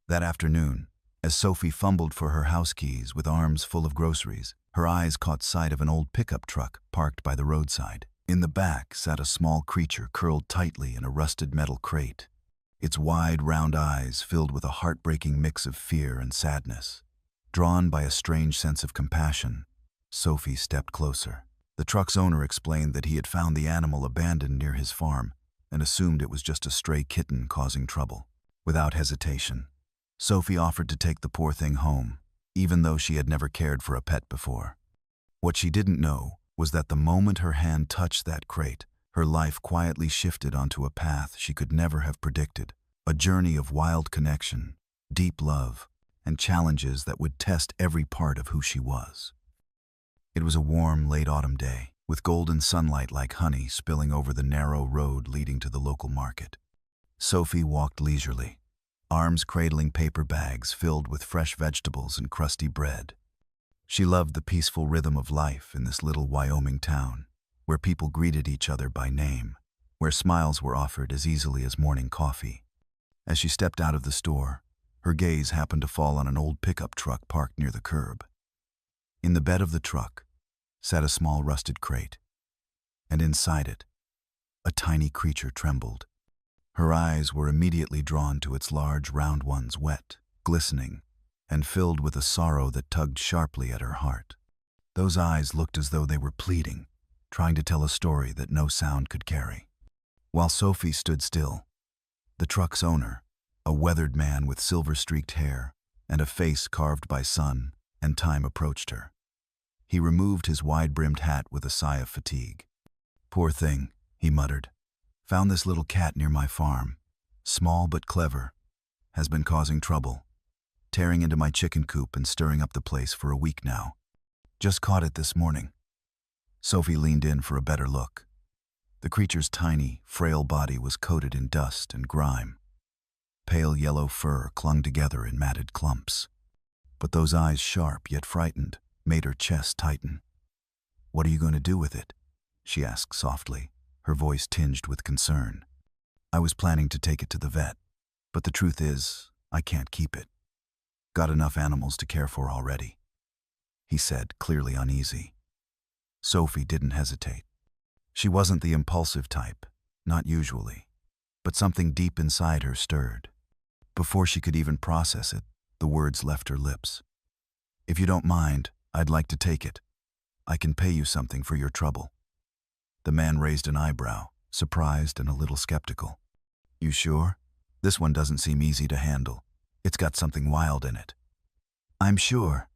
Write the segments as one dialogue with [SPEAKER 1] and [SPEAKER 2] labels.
[SPEAKER 1] That afternoon, as Sophie fumbled for her house keys with arms full of groceries, her eyes caught sight of an old pickup truck parked by the roadside. In the back sat a small creature curled tightly in a rusted metal crate, its wide, round eyes filled with a heartbreaking mix of fear and sadness. Drawn by a strange sense of compassion, Sophie stepped closer. The truck's owner explained that he had found the animal abandoned near his farm and assumed it was just a stray kitten causing trouble. Without hesitation, Sophie offered to take the poor thing home, even though she had never cared for a pet before. What she didn't know was that the moment her hand touched that crate, her life quietly shifted onto a path she could never have predicted, a journey of wild connection, deep love, and challenges that would test every part of who she was. It was a warm, late autumn day, with golden sunlight like honey spilling over the narrow road leading to the local market. Sophie walked leisurely, arms cradling paper bags filled with fresh vegetables and crusty bread. She loved the peaceful rhythm of life in this little Wyoming town, where people greeted each other by name, where smiles were offered as easily as morning coffee. As she stepped out of the store, her gaze happened to fall on an old pickup truck parked near the curb. In the bed of the truck sat a small rusted crate, and inside it, a tiny creature trembled. Her eyes were immediately drawn to its large, round ones, wet, glistening, and filled with a sorrow that tugged sharply at her heart. Those eyes looked as though they were pleading, trying to tell a story that no sound could carry. While Sophie stood still, the truck's owner, a weathered man with silver-streaked hair and a face carved by sun and time, approached her. He removed his wide-brimmed hat with a sigh of fatigue. "Poor thing," he muttered. "Found this little cat near my farm. Small but clever. Has been causing trouble. Tearing into my chicken coop and stirring up the place for a week now. Just caught it this morning." Sophie leaned in for a better look. The creature's tiny, frail body was coated in dust and grime. Pale yellow fur clung together in matted clumps. But those eyes, sharp yet frightened, made her chest tighten. "What are you going to do with it?" she asked softly, her voice tinged with concern. "I was planning to take it to the vet, but the truth is, I can't keep it. Got enough animals to care for already," he said, clearly uneasy. Sophie didn't hesitate. She wasn't the impulsive type, not usually, but something deep inside her stirred. Before she could even process it, the words left her lips. "If you don't mind, I'd like to take it. I can pay you something for your trouble." The man raised an eyebrow, surprised and a little skeptical. "You sure? This one doesn't seem easy to handle. It's got something wild in it." "I'm sure,"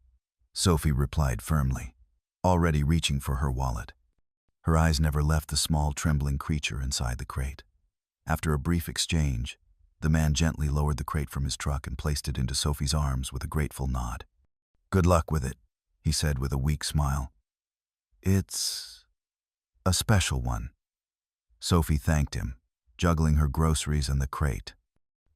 [SPEAKER 1] Sophie replied firmly, already reaching for her wallet. Her eyes never left the small, trembling creature inside the crate. After a brief exchange, the man gently lowered the crate from his truck and placed it into Sophie's arms with a grateful nod. "Good luck with it," he said with a weak smile. "It's a special one." Sophie thanked him, juggling her groceries and the crate.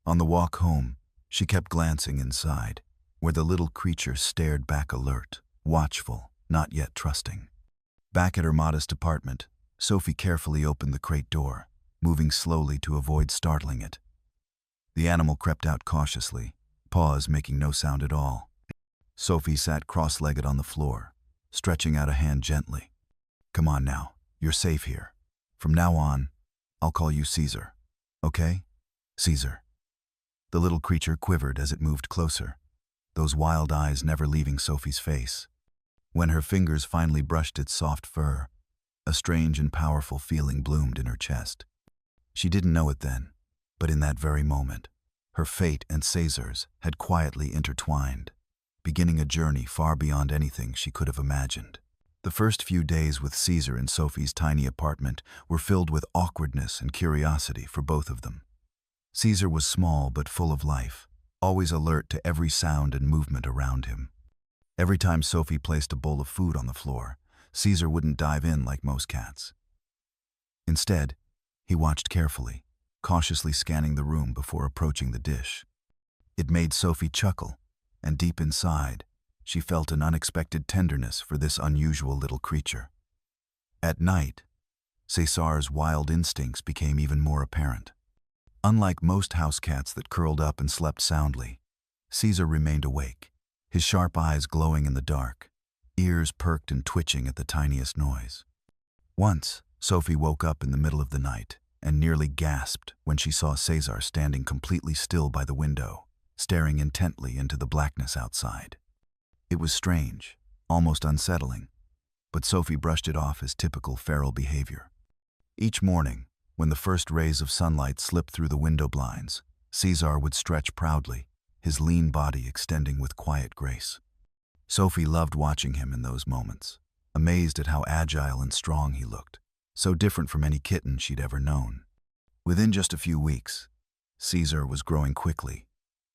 [SPEAKER 1] On the walk home, she kept glancing inside, where the little creature stared back, alert, watchful, not yet trusting. Back at her modest apartment, Sophie carefully opened the crate door, moving slowly to avoid startling it. The animal crept out cautiously, paws making no sound at all. Sophie sat cross-legged on the floor, stretching out a hand gently. "Come on now, you're safe here. From now on, I'll call you Caesar. Okay? Caesar." The little creature quivered as it moved closer, those wild eyes never leaving Sophie's face. When her fingers finally brushed its soft fur, a strange and powerful feeling bloomed in her chest. She didn't know it then, but in that very moment, her fate and Caesar's had quietly intertwined, beginning a journey far beyond anything she could have imagined. The first few days with Caesar in Sophie's tiny apartment were filled with awkwardness and curiosity for both of them. Caesar was small but full of life, always alert to every sound and movement around him. Every time Sophie placed a bowl of food on the floor, Caesar wouldn't dive in like most cats. Instead, he watched carefully, cautiously scanning the room before approaching the dish. It made Sophie chuckle, and deep inside, she felt an unexpected tenderness for this unusual little creature. At night, Caesar's wild instincts became even more apparent. Unlike most house cats that curled up and slept soundly, Caesar remained awake, his sharp eyes glowing in the dark, ears perked and twitching at the tiniest noise. Once, Sophie woke up in the middle of the night and nearly gasped when she saw Caesar standing completely still by the window, staring intently into the blackness outside. It was strange, almost unsettling, but Sophie brushed it off as typical feral behavior. Each morning, when the first rays of sunlight slipped through the window blinds, Caesar would stretch proudly, his lean body extending with quiet grace. Sophie loved watching him in those moments, amazed at how agile and strong he looked, so different from any kitten she'd ever known. Within just a few weeks, Caesar was growing quickly,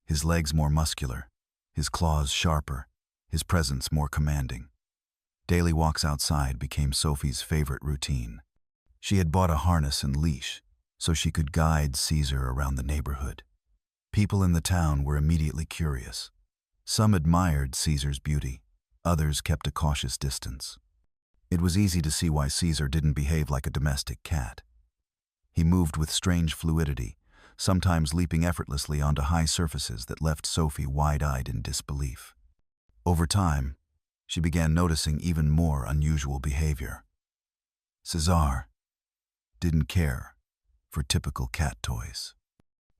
[SPEAKER 1] his legs more muscular, his claws sharper, his presence more commanding. Daily walks outside became Sophie's favorite routine. She had bought a harness and leash so she could guide Caesar around the neighborhood. People in the town were immediately curious. Some admired Caesar's beauty, others kept a cautious distance. It was easy to see why Caesar didn't behave like a domestic cat. He moved with strange fluidity, sometimes leaping effortlessly onto high surfaces that left Sophie wide-eyed in disbelief. Over time, she began noticing even more unusual behavior. Caesar didn't care for typical cat toys.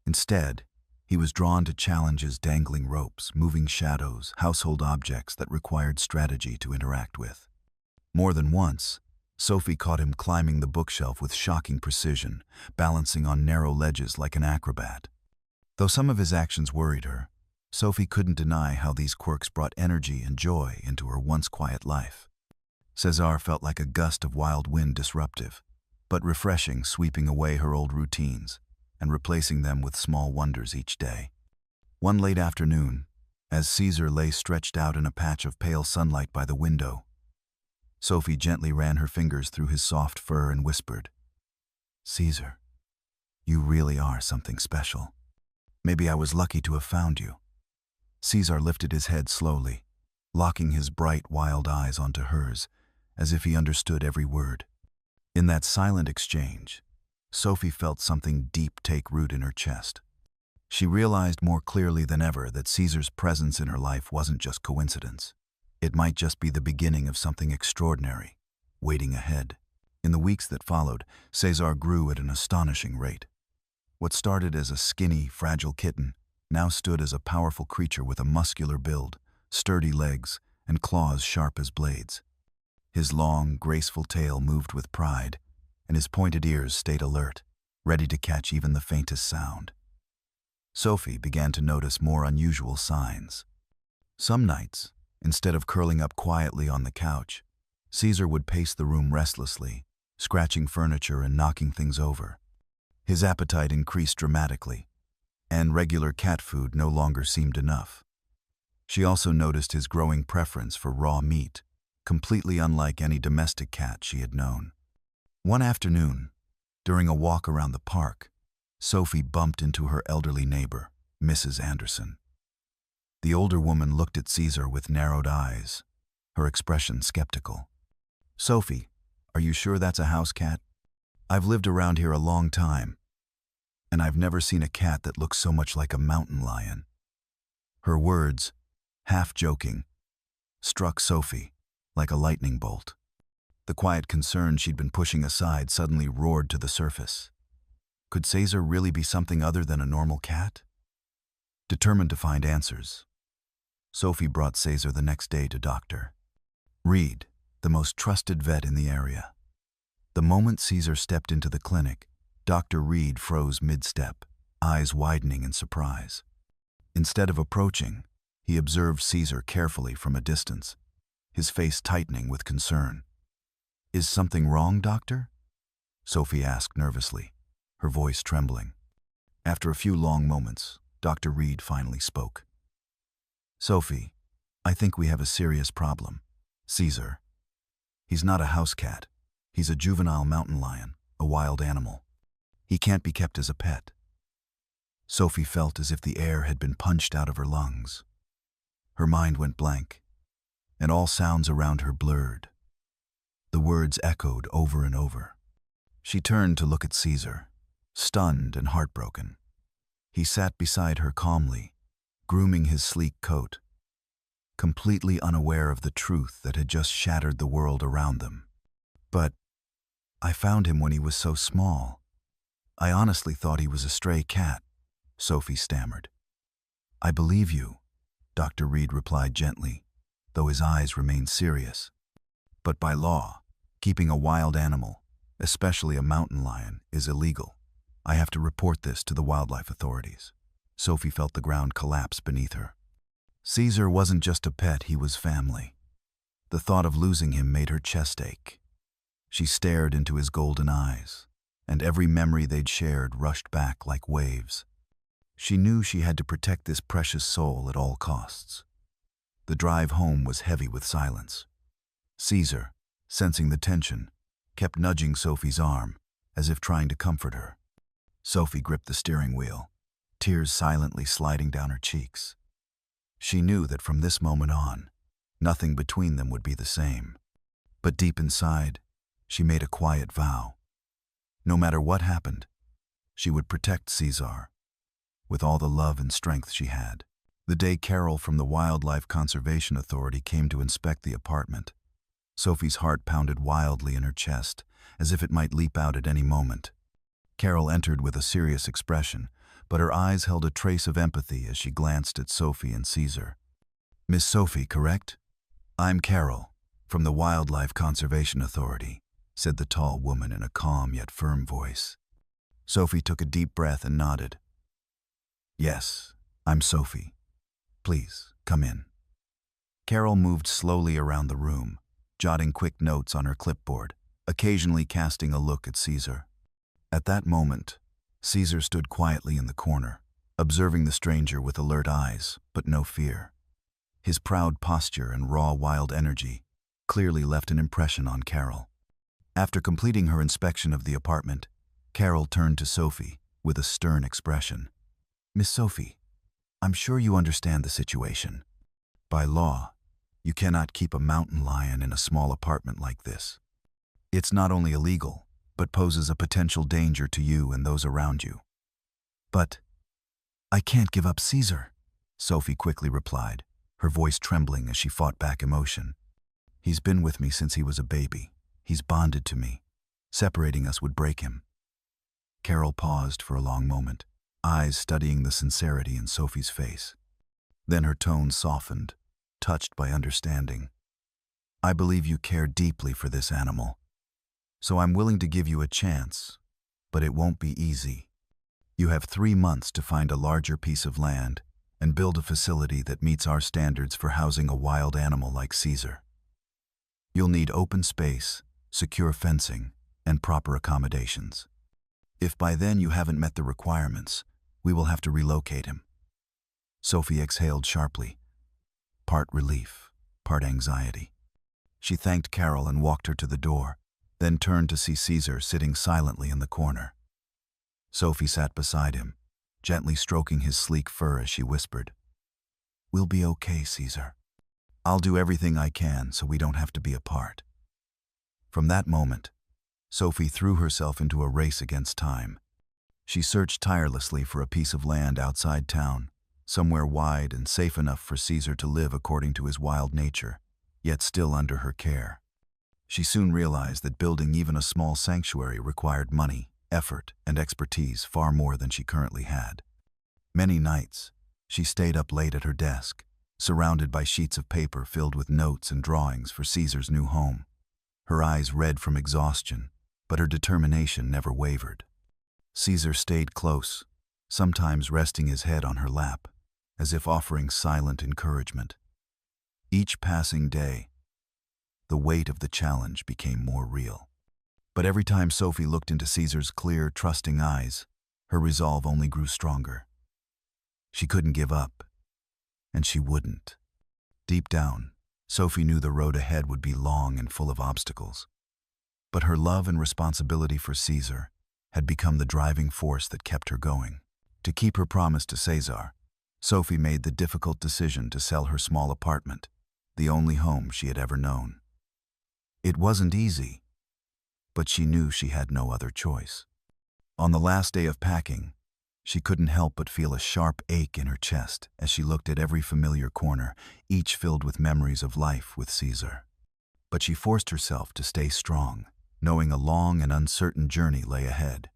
[SPEAKER 1] Instead, he was drawn to challenges: dangling ropes, moving shadows, household objects that required strategy to interact with. More than once, Sophie caught him climbing the bookshelf with shocking precision, balancing on narrow ledges like an acrobat. Though some of his actions worried her, Sophie couldn't deny how these quirks brought energy and joy into her once quiet life. Caesar felt like a gust of wild wind, disruptive, but refreshing, sweeping away her old routines and replacing them with small wonders each day. One late afternoon, as Caesar lay stretched out in a patch of pale sunlight by the window, Sophie gently ran her fingers through his soft fur and whispered, "Caesar, you really are something special. Maybe I was lucky to have found you." Caesar lifted his head slowly, locking his bright, wild eyes onto hers, as if he understood every word. In that silent exchange, Sophie felt something deep take root in her chest. She realized more clearly than ever that Caesar's presence in her life wasn't just coincidence. It might just be the beginning of something extraordinary, waiting ahead. In the weeks that followed, Caesar grew at an astonishing rate. What started as a skinny, fragile kitten now stood as a powerful creature with a muscular build, sturdy legs, and claws sharp as blades. His long, graceful tail moved with pride, and his pointed ears stayed alert, ready to catch even the faintest sound. Sophie began to notice more unusual signs. Some nights, instead of curling up quietly on the couch, Caesar would pace the room restlessly, scratching furniture and knocking things over. His appetite increased dramatically, and regular cat food no longer seemed enough. She also noticed his growing preference for raw meat, completely unlike any domestic cat she had known. One afternoon, during a walk around the park, Sophie bumped into her elderly neighbor, Mrs. Anderson. The older woman looked at Caesar with narrowed eyes, her expression skeptical. "Sophie, are you sure that's a house cat? I've lived around here a long time, and I've never seen a cat that looks so much like a mountain lion." Her words, half joking, struck Sophie like a lightning bolt. The quiet concern she'd been pushing aside suddenly roared to the surface. Could Caesar really be something other than a normal cat? Determined to find answers, Sophie brought Caesar the next day to Dr. Reed, the most trusted vet in the area. The moment Caesar stepped into the clinic, Dr. Reed froze mid-step, eyes widening in surprise. Instead of approaching, he observed Caesar carefully from a distance, his face tightening with concern. "Is something wrong, doctor?" Sophie asked nervously, her voice trembling. After a few long moments, Dr. Reed finally spoke. "Sophie, I think we have a serious problem. Caesar. He's not a house cat. He's a juvenile mountain lion, a wild animal. He can't be kept as a pet." Sophie felt as if the air had been punched out of her lungs. Her mind went blank, and all sounds around her blurred. The words echoed over and over. She turned to look at Caesar, stunned and heartbroken. He sat beside her calmly, grooming his sleek coat, completely unaware of the truth that had just shattered the world around them. But I found him when he was so small. I honestly thought he was a stray cat, Sophie stammered. I believe you, Dr. Reed replied gently, though his eyes remained serious. But by law, keeping a wild animal, especially a mountain lion, is illegal. I have to report this to the wildlife authorities. Sophie felt the ground collapse beneath her. Caesar wasn't just a pet, he was family. The thought of losing him made her chest ache. She stared into his golden eyes, and every memory they'd shared rushed back like waves. She knew she had to protect this precious soul at all costs. The drive home was heavy with silence. Caesar, sensing the tension, kept nudging Sophie's arm, as if trying to comfort her. Sophie gripped the steering wheel, tears silently sliding down her cheeks. She knew that from this moment on, nothing between them would be the same. But deep inside, she made a quiet vow. No matter what happened, she would protect Caesar, with all the love and strength she had. The day Carol from the Wildlife Conservation Authority came to inspect the apartment, Sophie's heart pounded wildly in her chest, as if it might leap out at any moment. Carol entered with a serious expression, but her eyes held a trace of empathy as she glanced at Sophie and Caesar. Miss Sophie, correct? I'm Carol, from the Wildlife Conservation Authority, said the tall woman in a calm yet firm voice. Sophie took a deep breath and nodded. Yes, I'm Sophie. Please, come in. Carol moved slowly around the room, jotting quick notes on her clipboard, occasionally casting a look at Caesar. At that moment, Caesar stood quietly in the corner, observing the stranger with alert eyes, but no fear. His proud posture and raw wild energy clearly left an impression on Carol. After completing her inspection of the apartment, Carol turned to Sophie with a stern expression. Miss Sophie, I'm sure you understand the situation. By law, you cannot keep a mountain lion in a small apartment like this. It's not only illegal, but poses a potential danger to you and those around you. But I can't give up Caesar, Sophie quickly replied, her voice trembling as she fought back emotion. He's been with me since he was a baby. He's bonded to me. Separating us would break him. Carol paused for a long moment, eyes studying the sincerity in Sophie's face. Then her tone softened, touched by understanding. I believe you care deeply for this animal, so I'm willing to give you a chance, but it won't be easy. You have 3 months to find a larger piece of land and build a facility that meets our standards for housing a wild animal like Caesar. You'll need open space, secure fencing, and proper accommodations. If by then you haven't met the requirements, we will have to relocate him. Sophie exhaled sharply, part relief, part anxiety. She thanked Carol and walked her to the door, then turned to see Caesar sitting silently in the corner. Sophie sat beside him, gently stroking his sleek fur as she whispered, We'll be okay, Caesar. I'll do everything I can so we don't have to be apart. From that moment, Sophie threw herself into a race against time. She searched tirelessly for a piece of land outside town, somewhere wide and safe enough for Caesar to live according to his wild nature, yet still under her care. She soon realized that building even a small sanctuary required money, effort, and expertise far more than she currently had. Many nights, she stayed up late at her desk, surrounded by sheets of paper filled with notes and drawings for Caesar's new home. Her eyes red from exhaustion, but her determination never wavered. Caesar stayed close, sometimes resting his head on her lap, as if offering silent encouragement. Each passing day, the weight of the challenge became more real. But every time Sophie looked into Caesar's clear, trusting eyes, her resolve only grew stronger. She couldn't give up, and she wouldn't. Deep down, Sophie knew the road ahead would be long and full of obstacles. But her love and responsibility for Caesar had become the driving force that kept her going. To keep her promise to Caesar, Sophie made the difficult decision to sell her small apartment, the only home she had ever known. It wasn't easy, but she knew she had no other choice. On the last day of packing, She couldn't help but feel a sharp ache in her chest as she looked at every familiar corner, each filled with memories of life with Caesar. But she forced herself to stay strong, knowing a long and uncertain journey lay ahead.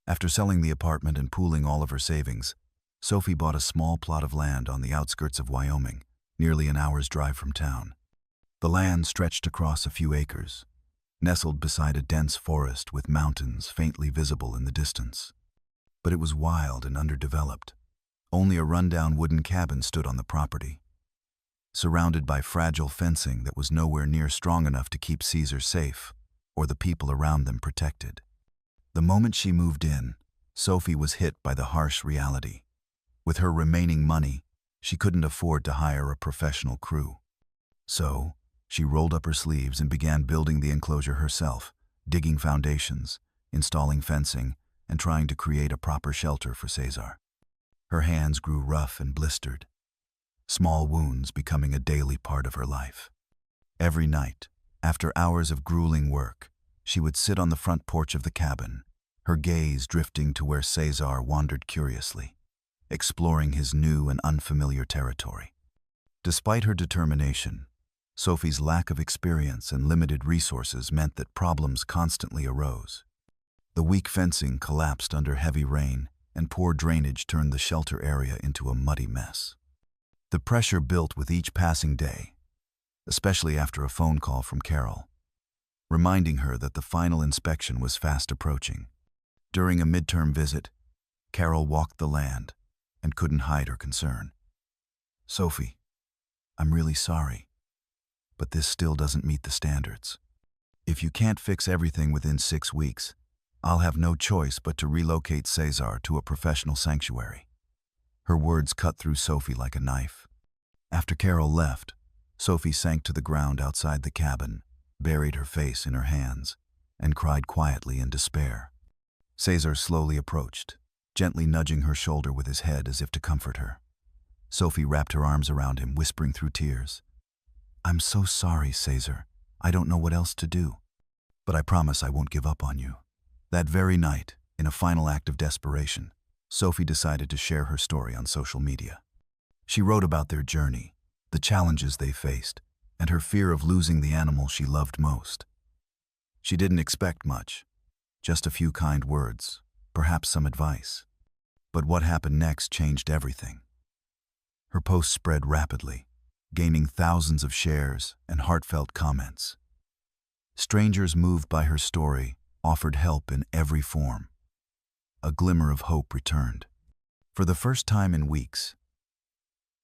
[SPEAKER 1] After selling the apartment and pooling all of her savings, Sophie bought a small plot of land on the outskirts of Wyoming, nearly an hour's drive from town. The land stretched across a few acres, nestled beside a dense forest with mountains faintly visible in the distance. But it was wild and underdeveloped. Only a rundown wooden cabin stood on the property, surrounded by fragile fencing that was nowhere near strong enough to keep Caesar safe or the people around them protected. The moment she moved in, Sophie was hit by the harsh reality. With her remaining money, she couldn't afford to hire a professional crew. So, she rolled up her sleeves and began building the enclosure herself, digging foundations, installing fencing, and trying to create a proper shelter for Caesar. Her hands grew rough and blistered, small wounds becoming a daily part of her life. Every night, after hours of grueling work, she would sit on the front porch of the cabin, her gaze drifting to where Caesar wandered curiously, exploring his new and unfamiliar territory. Despite her determination, Sophie's lack of experience and limited resources meant that problems constantly arose. The weak fencing collapsed under heavy rain, and poor drainage turned the shelter area into a muddy mess. The pressure built with each passing day, especially after a phone call from Carol, reminding her that the final inspection was fast approaching. During a midterm visit, Carol walked the land and couldn't hide her concern. "Sophie, I'm really sorry, but this still doesn't meet the standards. If you can't fix everything within 6 weeks, I'll have no choice but to relocate Caesar to a professional sanctuary." Her words cut through Sophie like a knife. After Carol left, Sophie sank to the ground outside the cabin, buried her face in her hands, and cried quietly in despair. Caesar slowly approached, gently nudging her shoulder with his head as if to comfort her. Sophie wrapped her arms around him, whispering through tears, "I'm so sorry, Caesar. I don't know what else to do. But I promise I won't give up on you." That very night, in a final act of desperation, Sophie decided to share her story on social media. She wrote about their journey, the challenges they faced, and her fear of losing the animal she loved most. She didn't expect much, just a few kind words, perhaps some advice. But what happened next changed everything. Her post spread rapidly, gaining thousands of shares and heartfelt comments. Strangers moved by her story offered help in every form. A glimmer of hope returned. For the first time in weeks,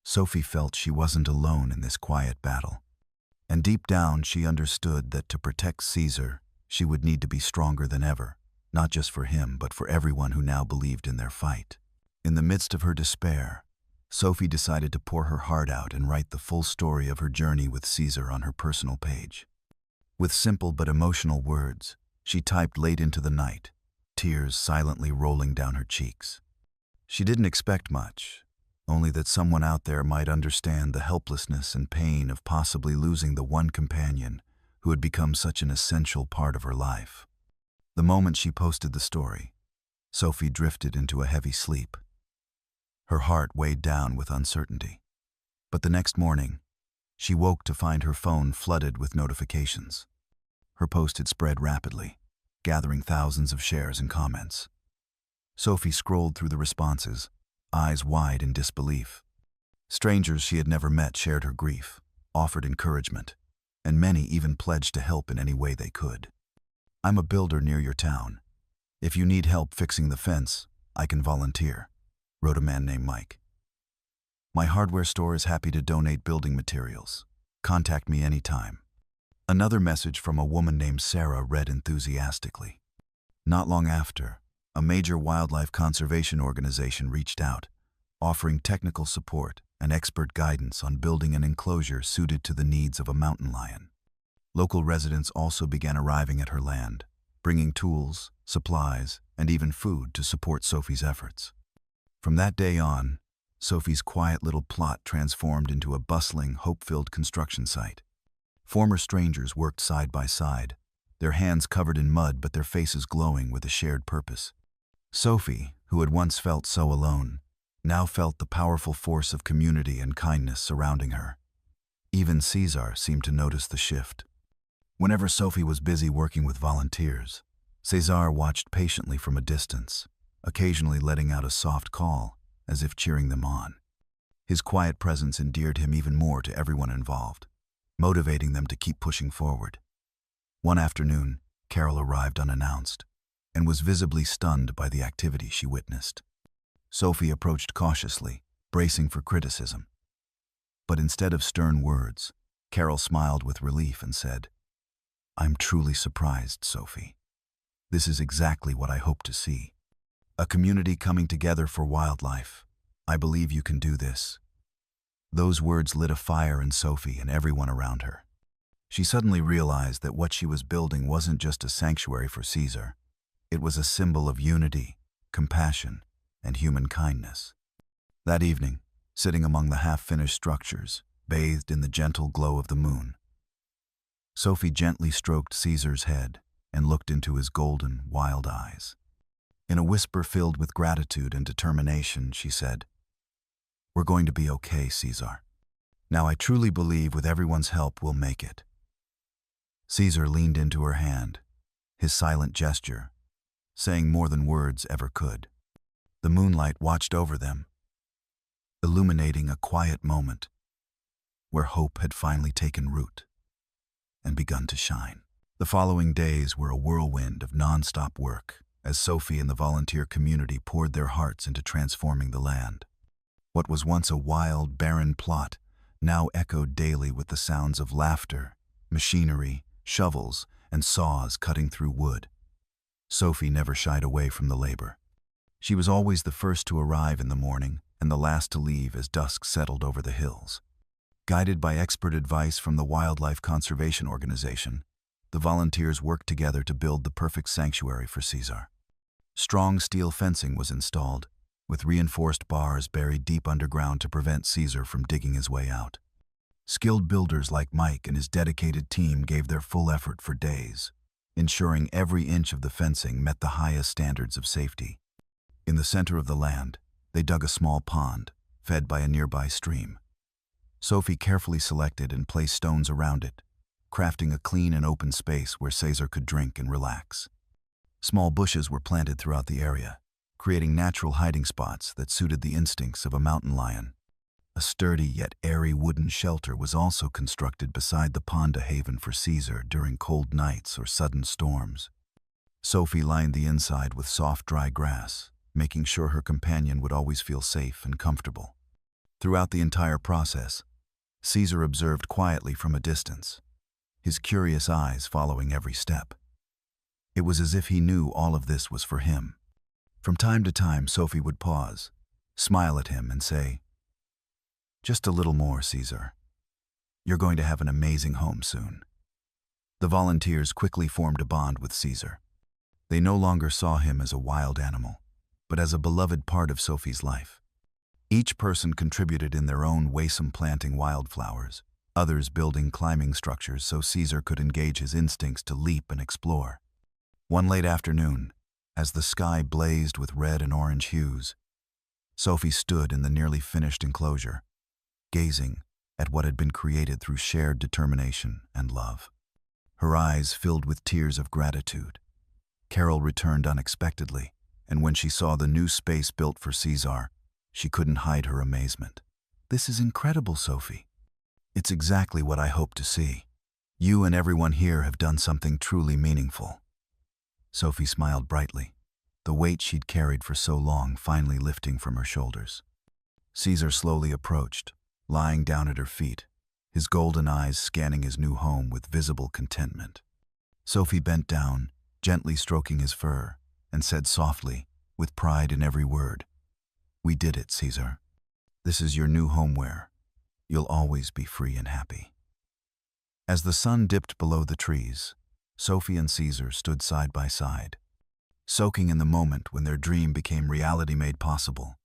[SPEAKER 1] Sophie felt she wasn't alone in this quiet battle. And deep down, she understood that to protect Caesar, she would need to be stronger than ever, not just for him, but for everyone who now believed in their fight. In the midst of her despair, Sophie decided to pour her heart out and write the full story of her journey with Caesar on her personal page. With simple but emotional words, she typed late into the night, tears silently rolling down her cheeks. She didn't expect much, only that someone out there might understand the helplessness and pain of possibly losing the one companion who had become such an essential part of her life. The moment she posted the story, Sophie drifted into a heavy sleep, her heart weighed down with uncertainty. But the next morning, she woke to find her phone flooded with notifications. Her post had spread rapidly, gathering thousands of shares and comments. Sophie scrolled through the responses, eyes wide in disbelief. Strangers she had never met shared her grief, offered encouragement, and many even pledged to help in any way they could. "I'm a builder near your town. If you need help fixing the fence, I can volunteer," wrote a man named Mike. "My hardware store is happy to donate building materials. Contact me anytime." Another message from a woman named Sarah read enthusiastically. Not long after, a major wildlife conservation organization reached out, offering technical support and expert guidance on building an enclosure suited to the needs of a mountain lion. Local residents also began arriving at her land, bringing tools, supplies, and even food to support Sophie's efforts. From that day on, Sophie's quiet little plot transformed into a bustling, hope-filled construction site. Former strangers worked side by side, their hands covered in mud but their faces glowing with a shared purpose. Sophie, who had once felt so alone, now felt the powerful force of community and kindness surrounding her. Even Cesar seemed to notice the shift. Whenever Sophie was busy working with volunteers, Cesar watched patiently from a distance, occasionally letting out a soft call, as if cheering them on. His quiet presence endeared him even more to everyone involved, motivating them to keep pushing forward. One afternoon, Carol arrived unannounced and was visibly stunned by the activity she witnessed. Sophie approached cautiously, bracing for criticism. But instead of stern words, Carol smiled with relief and said, "I'm truly surprised, Sophie. This is exactly what I hoped to see. A community coming together for wildlife. I believe you can do this." Those words lit a fire in Sophie and everyone around her. She suddenly realized that what she was building wasn't just a sanctuary for Cesar. It was a symbol of unity, compassion, and human kindness. That evening, sitting among the half-finished structures, bathed in the gentle glow of the moon, Sophie gently stroked Cesar's head and looked into his golden, wild eyes. In a whisper filled with gratitude and determination, she said, "We're going to be okay, Cesar. Now I truly believe with everyone's help we'll make it." Cesar leaned into her hand, his silent gesture, saying more than words ever could. The moonlight watched over them, illuminating a quiet moment where hope had finally taken root and begun to shine. The following days were a whirlwind of non-stop work as Sophie and the volunteer community poured their hearts into transforming the land. What was once a wild, barren plot now echoed daily with the sounds of laughter, machinery, shovels, and saws cutting through wood. Sophie never shied away from the labor. She was always the first to arrive in the morning and the last to leave as dusk settled over the hills. Guided by expert advice from the Wildlife Conservation Organization, the volunteers worked together to build the perfect sanctuary for Cesar. Strong steel fencing was installed, with reinforced bars buried deep underground to prevent Cesar from digging his way out. Skilled builders like Mike and his dedicated team gave their full effort for days, ensuring every inch of the fencing met the highest standards of safety. In the center of the land, they dug a small pond, fed by a nearby stream. Sophie carefully selected and placed stones around it, crafting a clean and open space where Cesar could drink and relax. Small bushes were planted throughout the area, creating natural hiding spots that suited the instincts of a mountain lion. A sturdy yet airy wooden shelter was also constructed beside the pond, a haven for Cesar during cold nights or sudden storms. Sophie lined the inside with soft, dry grass, making sure her companion would always feel safe and comfortable. Throughout the entire process, Cesar observed quietly from a distance, his curious eyes following every step. It was as if he knew all of this was for him. From time to time, Sophie would pause, smile at him, and say, "Just a little more, Cesar. You're going to have an amazing home soon." The volunteers quickly formed a bond with Cesar. They no longer saw him as a wild animal, but as a beloved part of Sophie's life. Each person contributed in their own way, some planting wildflowers, others building climbing structures so Cesar could engage his instincts to leap and explore. One late afternoon, as the sky blazed with red and orange hues, Sophie stood in the nearly finished enclosure, gazing at what had been created through shared determination and love. Her eyes filled with tears of gratitude. Carol returned unexpectedly, and when she saw the new space built for Cesar, she couldn't hide her amazement. "This is incredible, Sophie. It's exactly what I hoped to see. You and everyone here have done something truly meaningful." Sophie smiled brightly, the weight she'd carried for so long finally lifting from her shoulders. Cesar slowly approached, lying down at her feet, his golden eyes scanning his new home with visible contentment. Sophie bent down, gently stroking his fur, and said softly, with pride in every word, "We did it, Cesar. This is your new home where you'll always be free and happy." As the sun dipped below the trees, Sophie and Cesar stood side by side, soaking in the moment when their dream became reality, made possible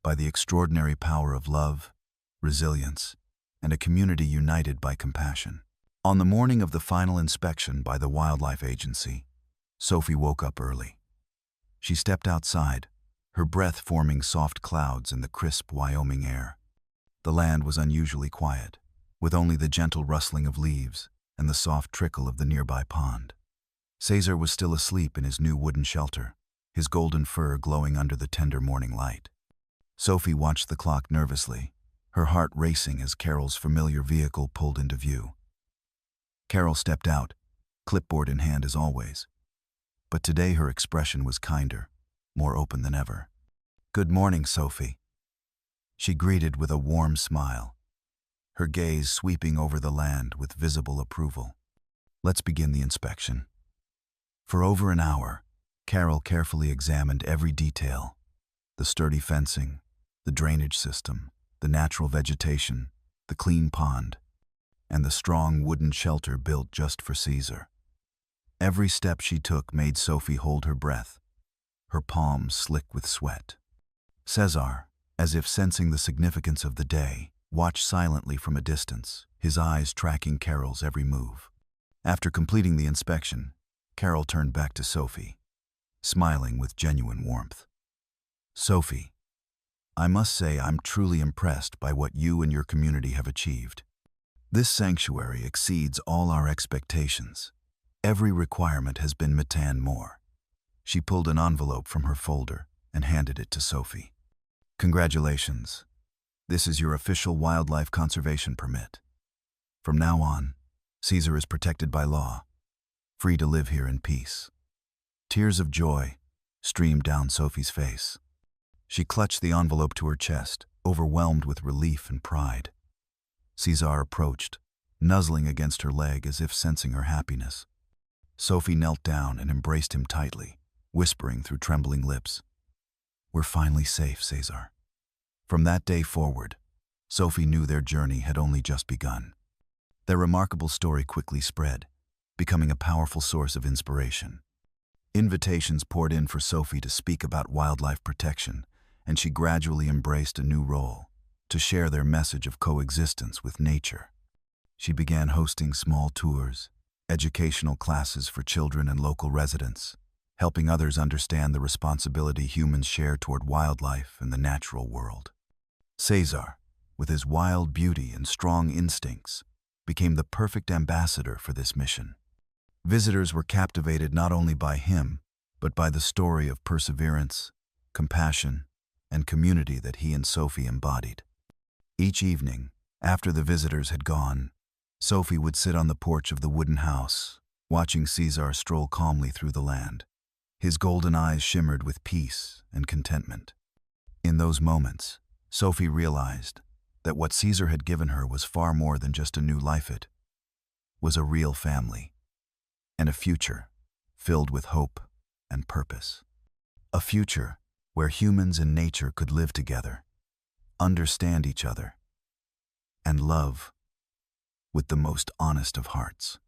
[SPEAKER 1] by the extraordinary power of love, resilience, and a community united by compassion. On the morning of the final inspection by the Wildlife Agency, Sophie woke up early. She stepped outside, her breath forming soft clouds in the crisp Wyoming air. The land was unusually quiet, with only the gentle rustling of leaves and the soft trickle of the nearby pond. Cesar was still asleep in his new wooden shelter, his golden fur glowing under the tender morning light. Sophie watched the clock nervously, her heart racing as Carol's familiar vehicle pulled into view. Carol stepped out, clipboard in hand as always. But today her expression was kinder, more open than ever. "Good morning, Sophie," she greeted with a warm smile, her gaze sweeping over the land with visible approval. "Let's begin the inspection." For over an hour, Carol carefully examined every detail: the sturdy fencing, the drainage system, the natural vegetation, the clean pond, and the strong wooden shelter built just for Cesar. Every step she took made Sophie hold her breath, her palms slick with sweat. Cesar, as if sensing the significance of the day, watched silently from a distance, his eyes tracking Carol's every move. After completing the inspection, Carol turned back to Sophie, smiling with genuine warmth. "Sophie, I must say I'm truly impressed by what you and your community have achieved. This sanctuary exceeds all our expectations. Every requirement has been met and more." She pulled an envelope from her folder and handed it to Sophie. "Congratulations. This is your official wildlife conservation permit. From now on, Cesar is protected by law, free to live here in peace." Tears of joy streamed down Sophie's face. She clutched the envelope to her chest, overwhelmed with relief and pride. Cesar approached, nuzzling against her leg as if sensing her happiness. Sophie knelt down and embraced him tightly, whispering through trembling lips, "We're finally safe, Cesar." From that day forward, Sophie knew their journey had only just begun. Their remarkable story quickly spread, becoming a powerful source of inspiration. Invitations poured in for Sophie to speak about wildlife protection, and she gradually embraced a new role, to share their message of coexistence with nature. She began hosting small tours, educational classes for children and local residents, helping others understand the responsibility humans share toward wildlife and the natural world. Cesar, with his wild beauty and strong instincts, became the perfect ambassador for this mission. Visitors were captivated not only by him, but by the story of perseverance, compassion, and community that he and Sophie embodied. Each evening, after the visitors had gone, Sophie would sit on the porch of the wooden house, watching Cesar stroll calmly through the land. His golden eyes shimmered with peace and contentment. In those moments, Sophie realized that what Cesar had given her was far more than just a new life. It was a real family, and a future filled with hope and purpose. A future where humans and nature could live together, understand each other, and love with the most honest of hearts.